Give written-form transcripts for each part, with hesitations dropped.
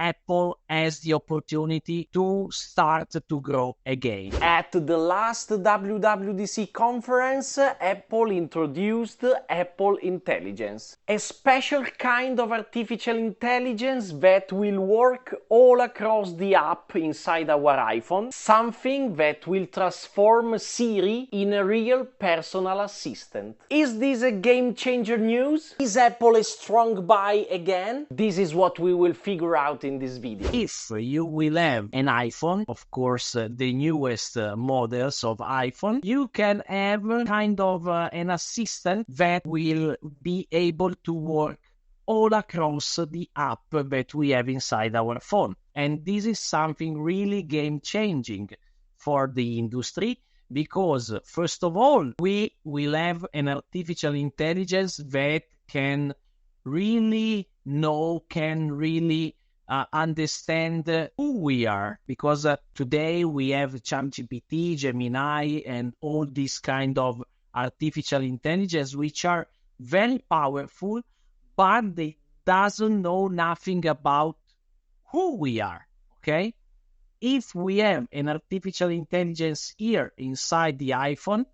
Apple has the opportunity to start to grow again. At the last WWDC conference, Apple introduced Apple Intelligence, a special kind of artificial intelligence that will work all across the app inside our iPhone, something that will transform Siri in a real personal assistant. Is this a game changer news? Is Apple a strong buy again? This is what we will figure out in this video. If you will have an iPhone, of course, the newest models of iPhone, you can have kind of an assistant that will be able to work all across the app that we have inside our phone. And this is something really game-changing for the industry because, first of all, we will have an artificial intelligence that can really understand who we are, because today we have ChatGPT, Gemini, and all these kind of artificial intelligence which are very powerful, but they doesn't know nothing about who we are. Okay, if we have an artificial intelligence here inside the iPhone,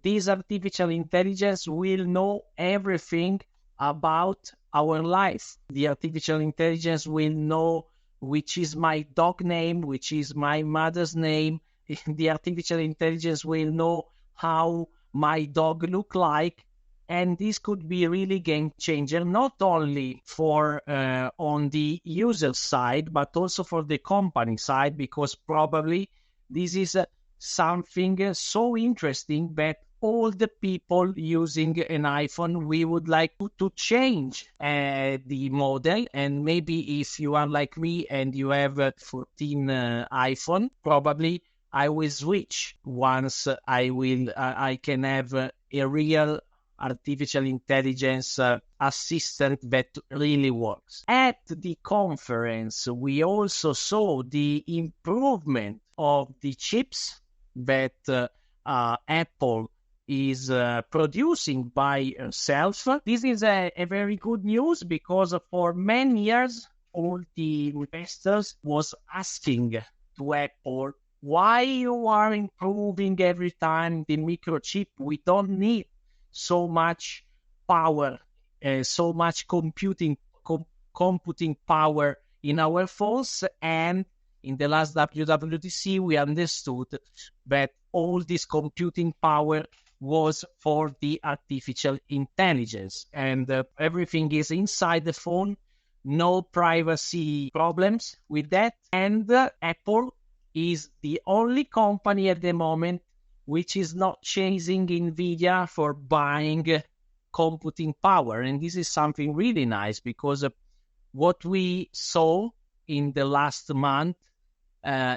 this artificial intelligence will know everything about our life. The artificial intelligence will know which is my dog name, which is my mother's name. The artificial intelligence will know how my dog look like. And this could be really game changer, not only for on the user side, but also for the company side, because probably this is something so interesting that all the people using an iPhone, we would like to change the model. And maybe if you are like me and you have a 14 iPhone, probably I will switch once I can have a real artificial intelligence assistant that really works. At the conference, we also saw the improvement of the chips that Apple is producing by herself. This is a very good news because for many years, all the investors was asking to Apple, why you are improving every time the microchip? We don't need so much power, so much computing power in our phones. And in the last WWDC, we understood that all this computing power was for the artificial intelligence, and everything is inside the phone, no privacy problems with that. And Apple is the only company at the moment which is not chasing NVIDIA for buying computing power. And this is something really nice because what we saw in the last month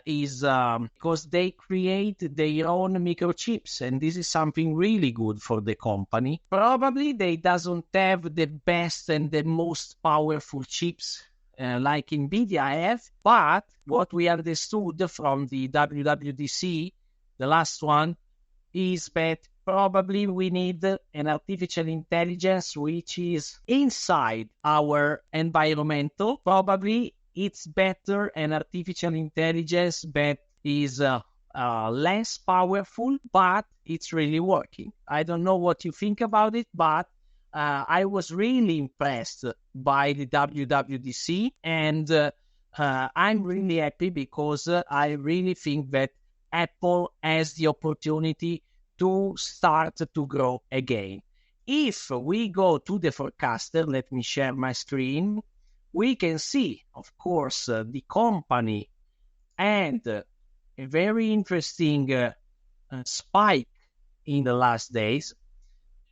is because they create their own microchips, and this is something really good for the company. Probably they doesn't have the best and the most powerful chips like NVIDIA have, but what we understood from the WWDC, the last one, is that probably we need an artificial intelligence which is inside our environmental. Probably it's better an artificial intelligence that is less powerful, but it's really working. I don't know what you think about it, but I was really impressed by the WWDC, and I'm really happy because I really think that Apple has the opportunity to start to grow again. If we go to the forecaster, let me share my screen, we can see, of course, the company and a very interesting spike in the last days,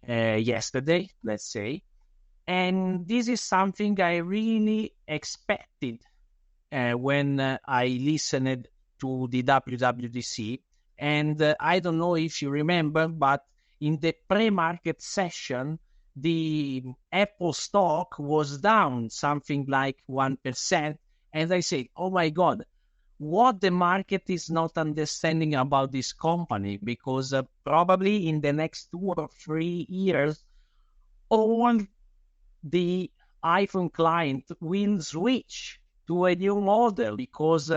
yesterday, let's say. And this is something I really expected when I listened to the WWDC. And I don't know if you remember, but in the pre-market session, the Apple stock was down something like 1%. And I said, oh my God, what the market is not understanding about this company, because probably in the next 2 or 3 years, all the iPhone client will switch to a new model, because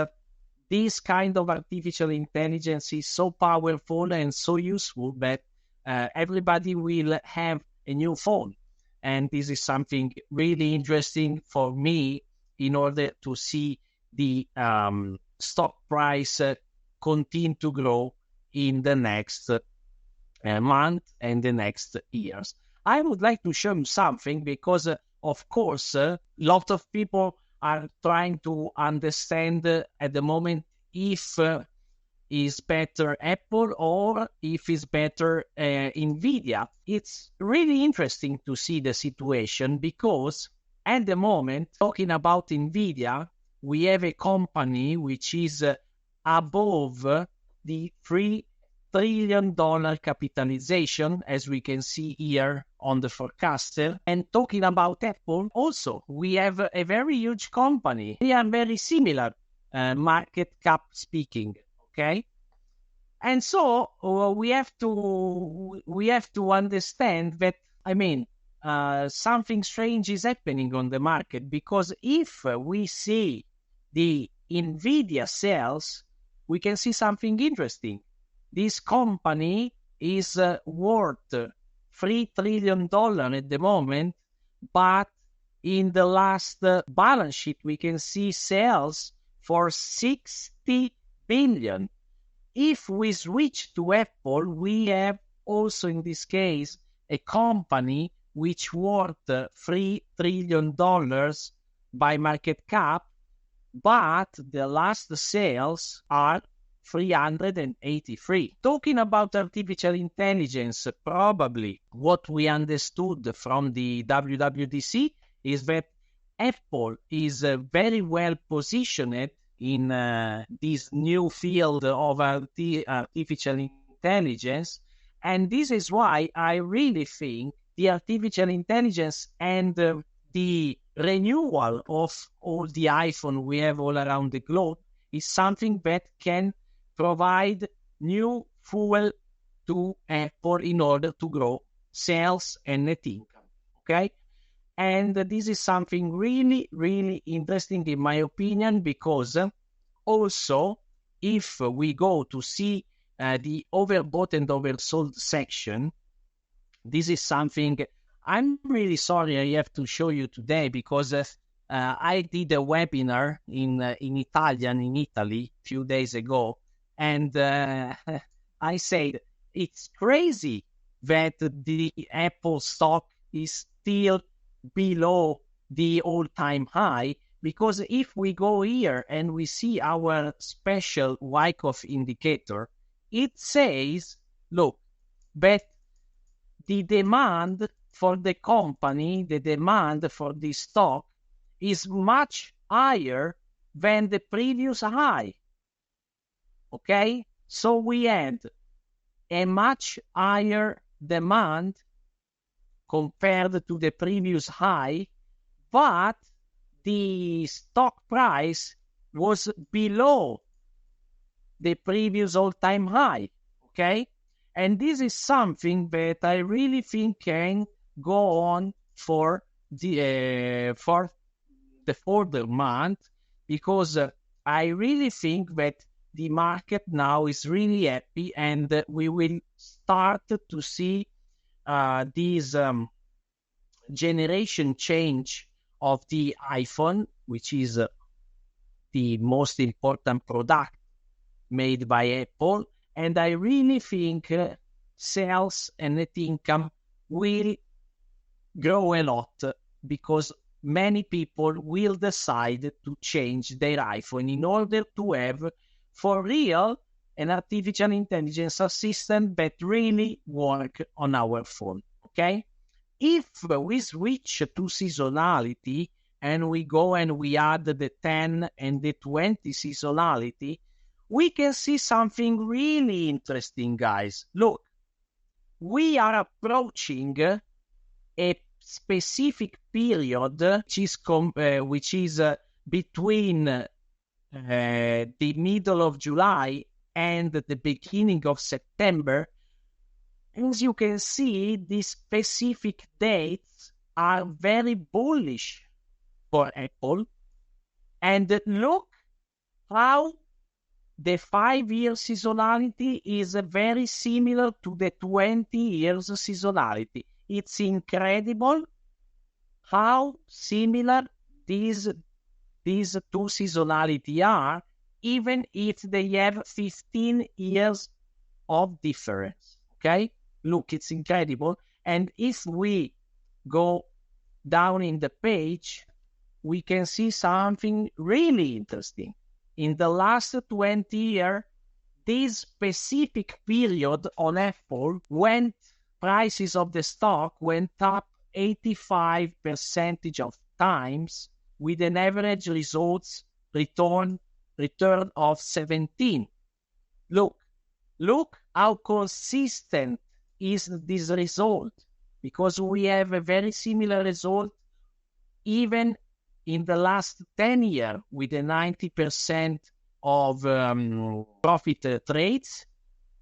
this kind of artificial intelligence is so powerful and so useful that everybody will have a new phone. And this is something really interesting for me in order to see the stock price continue to grow in the next month and the next years. I would like to show you something because, of course, a lot of people are trying to understand at the moment if is better Apple or if it's better Nvidia. It's really interesting to see the situation because at the moment, talking about Nvidia, we have a company which is above the $3 trillion capitalization, as we can see here on the forecaster. And talking about Apple, also, we have a very huge company. They are very similar, market cap speaking, okay? And so we have to understand that, I mean, something strange is happening on the market, because if we see the Nvidia sales, we can see something interesting. This company is worth $3 trillion at the moment, but in the last balance sheet, we can see sales for 60 billion. If we switch to Apple, we have also in this case a company which worth $3 trillion by market cap, but the last sales are 383. Talking about artificial intelligence, probably what we understood from the WWDC is that Apple is very well positioned in this new field of artificial intelligence. And this is why I really think the artificial intelligence and the renewal of all the iPhone we have all around the globe is something that can provide new fuel to Apple in order to grow sales and net income, okay? And this is something really, really interesting in my opinion, because also if we go to see the overbought and oversold section, this is something I'm really sorry I have to show you today, because I did a webinar in Italian in Italy a few days ago, and I said it's crazy that the Apple stock is still below the all-time high, because if we go here and we see our special Wyckoff indicator, it says, look, that the demand for the company, the demand for the stock is much higher than the previous high. Okay? So we had a much higher demand compared to the previous high, but the stock price was below the previous all-time high. Okay? And this is something that I really think can go on for the further month, because I really think that the market now is really happy, and we will start to see this generation change of the iPhone, which is the most important product made by Apple. And I really think sales and net income will grow a lot, because many people will decide to change their iPhone in order to have, for real, an artificial intelligence assistant that really work on our phone, okay? If we switch to seasonality and we go and we add the 10 and the 20 seasonality, we can see something really interesting, guys. Look, we are approaching a specific period which is between the middle of July and the beginning of September. As you can see, these specific dates are very bullish for Apple, And look how the 5-year seasonality is very similar to the 20 years seasonality. It's incredible how similar these two seasonality are, even if they have 15 years of difference. Okay, look, it's incredible. And if we go down in the page, we can see something really interesting. In the last 20 years, this specific period on Apple prices of the stock went up 85% of times, with an average return of 17. Look how consistent is this result, because we have a very similar result even in the last 10 years with a 90% of profit trades,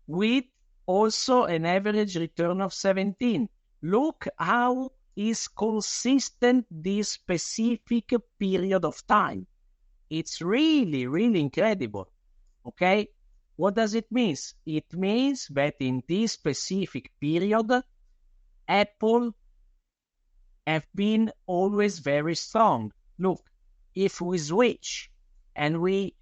with also an average return of 17. Look how is consistent this specific period of time. It's really, really incredible. Okay? What does it mean? It means that in this specific period, Apple have been always very strong. Look, if we switch and we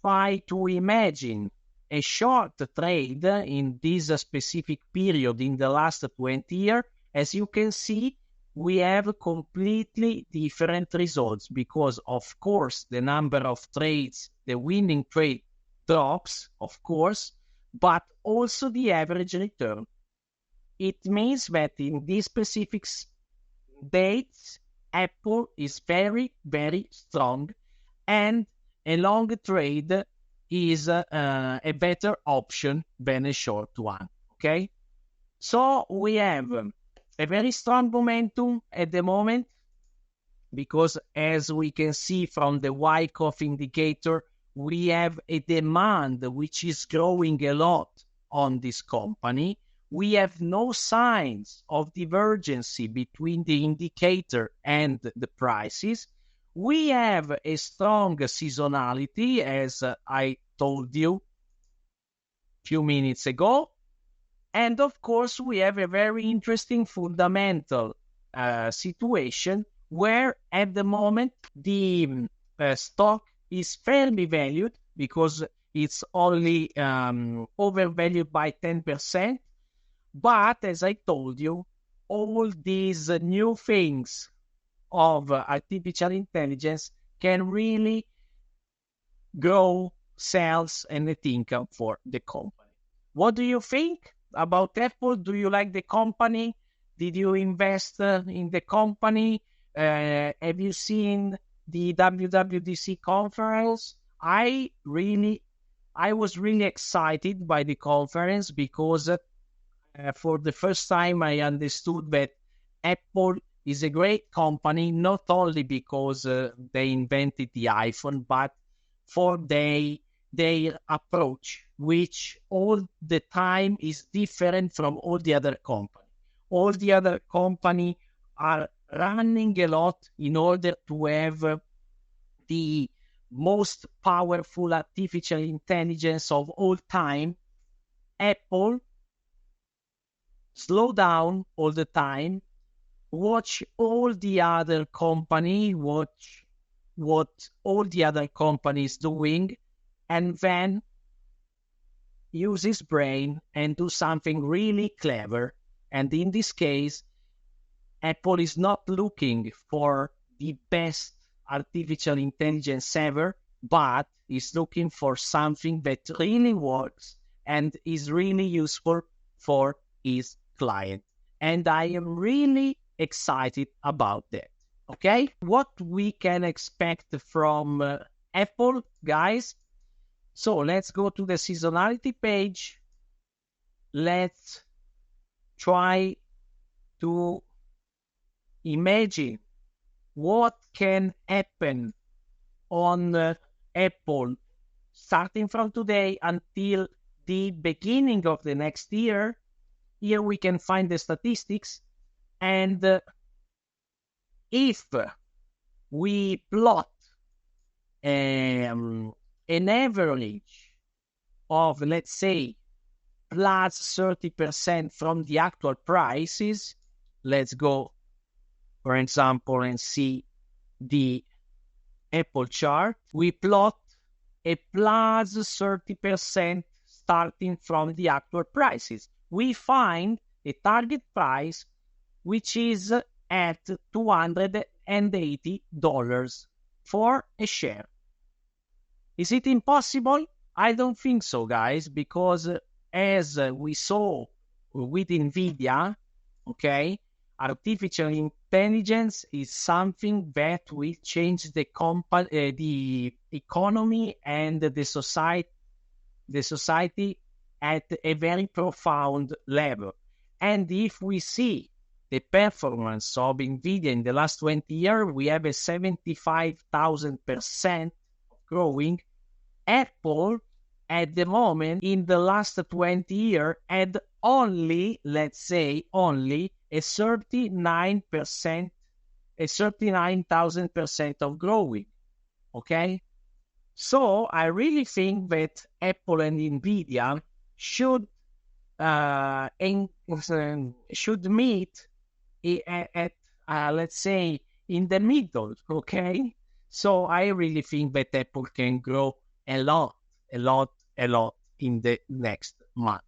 try to imagine a short trade in this specific period in the last 20 years, as you can see, we have completely different results, because of course the number of trades, the winning trade drops, of course, but also the average return. It means that in these specific dates, Apple is very, very strong, and a long trade is a better option than a short one. Okay? So we have a very strong momentum at the moment, because as we can see from the Wyckoff indicator, we have a demand which is growing a lot on this company. We have no signs of divergence between the indicator and the prices. We have a strong seasonality, as I told you a few minutes ago. And of course, we have a very interesting fundamental situation where at the moment the stock is fairly valued, because it's only overvalued by 10%. But as I told you, all these new things of artificial intelligence can really grow sales and net income for the company. What do you think about Apple? Do you like the company? Did you invest in the company? Have you seen the WWDC conference? I was really excited by the conference, because for the first time I understood that Apple is a great company, not only because they invented the iPhone, but for their approach, which all the time is different from all the other companies. All the other companies are running a lot in order to have the most powerful artificial intelligence of all time. Apple slow down all the time, watch all the other company, watch what all the other companies doing, and then use his brain and do something really clever. And in this case, Apple is not looking for the best artificial intelligence ever, but is looking for something that really works and is really useful for his client. And I am really excited about that. Okay, what we can expect from Apple, guys. So let's go to the seasonality page. Let's try to imagine what can happen on Apple starting from today until the beginning of the next year. Here we can find the statistics, and if we plot an average of, let's say, plus 30% from the actual prices, let's go, for example, and see the Apple chart. We plot a plus 30% starting from the actual prices. We find a target price which is at $280 for a share. Is it impossible? I don't think so, guys, because as we saw with NVIDIA, okay, artificial intelligence is something that will change the economy and the society at a very profound level. And if we see the performance of NVIDIA in the last 20 years, we have a 75,000% growing. Apple, at the moment, in the last 20 years, had only, let's say, only a 39%, a 39,000% of growing. Okay? So I really think that Apple and NVIDIA should meet at let's say, in the middle. Okay? So I really think that Apple can grow a lot in the next month.